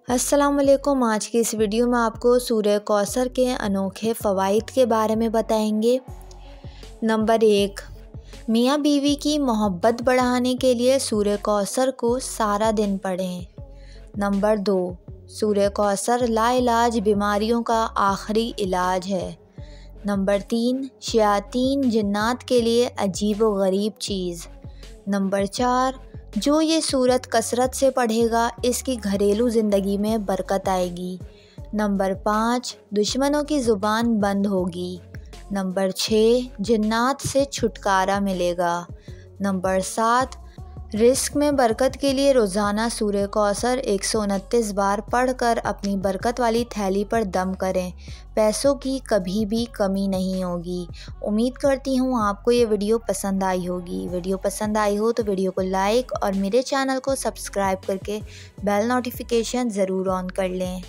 अस्सलाम वालेकुम। आज की इस वीडियो में आपको सूरह कौसर के अनोखे फ़वाइद के बारे में बताएंगे। नंबर 1, मियाँ बीवी की मोहब्बत बढ़ाने के लिए सूरह कौसर को सारा दिन पढ़ें। नंबर 2, सूरह कौसर लाइलाज बीमारियों का आखिरी इलाज है। नंबर 3, शयातीन जिन्नात के लिए अजीब व गरीब चीज़। नंबर 4, जो ये सूरत कसरत से पढ़ेगा इसकी घरेलू ज़िंदगी में बरकत आएगी। नंबर 5, दुश्मनों की ज़ुबान बंद होगी। नंबर 6, जिन्नात से छुटकारा मिलेगा। नंबर 7, रिस्क में बरकत के लिए रोज़ाना सूरह कौसर 129 बार पढ़कर अपनी बरकत वाली थैली पर दम करें। पैसों की कभी भी कमी नहीं होगी। उम्मीद करती हूँ आपको ये वीडियो पसंद आई होगी। वीडियो पसंद आई हो तो वीडियो को लाइक और मेरे चैनल को सब्सक्राइब करके बेल नोटिफिकेशन ज़रूर ऑन कर लें।